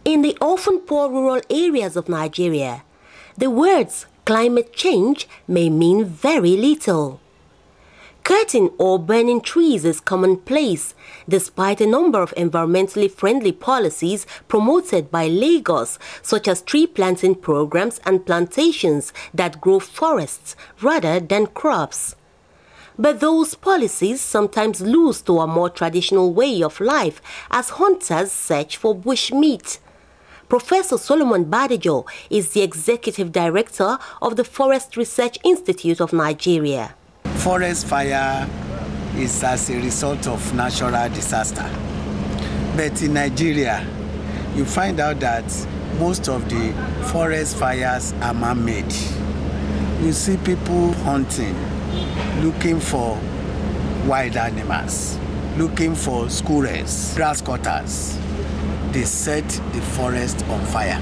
In the often poor rural areas of Nigeria, the words climate change may mean very little. Cutting or burning trees is commonplace, despite a number of environmentally friendly policies promoted by Lagos, such as tree planting programs and plantations that grow forests rather than crops. But those policies sometimes lose to a more traditional way of life as hunters search for bushmeat. Professor Solomon Badejo is the executive director of the Forest Research Institute of Nigeria. Forest fire is as a result of natural disaster. But in Nigeria, you find out that most of the forest fires are man-made. You see people hunting, looking for wild animals, looking for squirrels, grass cutters. They set the forest on fire.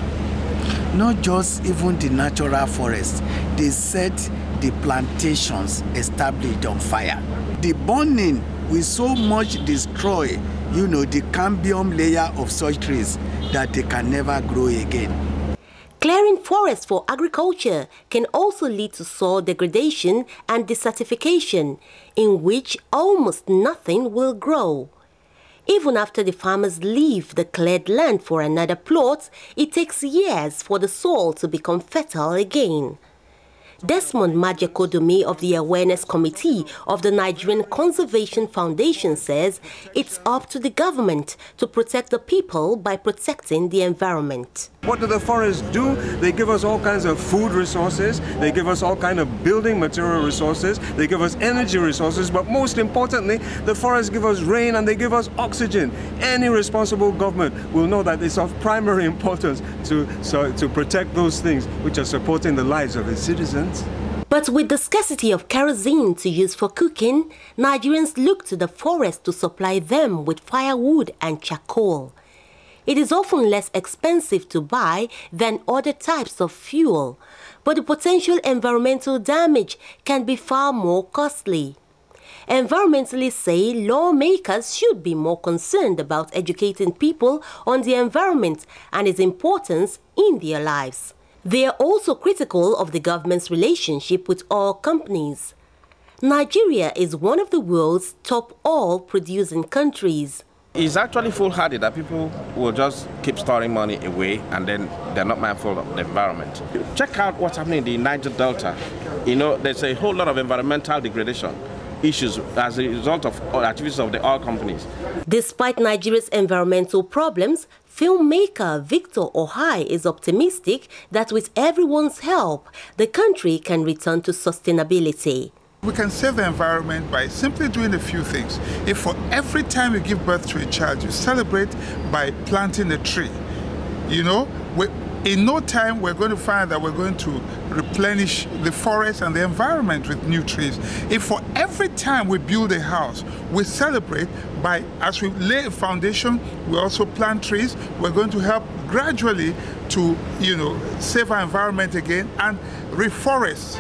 Not just even the natural forest, they set the plantations established on fire. The burning will so much destroy, the cambium layer of such trees that they can never grow again. Clearing forests for agriculture can also lead to soil degradation and desertification, in which almost nothing will grow. Even after the farmers leave the cleared land for another plot, it takes years for the soil to become fertile again. Desmond Majekodumi of the Awareness Committee of the Nigerian Conservation Foundation says it's up to the government to protect the people by protecting the environment. What do the forests do? They give us all kinds of food resources, they give us all kinds of building material resources, they give us energy resources, but most importantly, the forests give us rain and they give us oxygen. Any responsible government will know that it's of primary importance to protect those things which are supporting the lives of its citizens. But with the scarcity of kerosene to use for cooking, Nigerians look to the forest to supply them with firewood and charcoal. It is often less expensive to buy than other types of fuel, but the potential environmental damage can be far more costly. Environmentalists say lawmakers should be more concerned about educating people on the environment and its importance in their lives. They are also critical of the government's relationship with oil companies. Nigeria is one of the world's top oil-producing countries. It's actually foolhardy that people will just keep storing money away and then they're not mindful of the environment. Check out what's happening in the Niger Delta. There's a whole lot of environmental degradation issues as a result of activities of the oil companies. Despite Nigeria's environmental problems, filmmaker Victor Ohai is optimistic that with everyone's help, the country can return to sustainability. We can save the environment by simply doing a few things. If for every time you give birth to a child, you celebrate by planting a tree, in no time we're going to find that we're going to replenish the forest and the environment with new trees. If for every time we build a house, we celebrate by, as we lay a foundation, we also plant trees, we're going to help gradually to, save our environment again and reforest,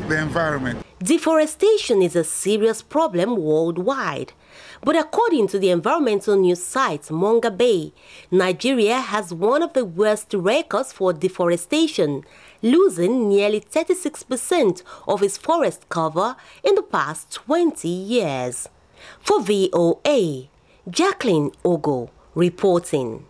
the environment. Deforestation is a serious problem worldwide. But according to the environmental news site Monga Bay, Nigeria has one of the worst records for deforestation, losing nearly 36% of its forest cover in the past 20 years. For VOA, Jacqueline Ogo reporting.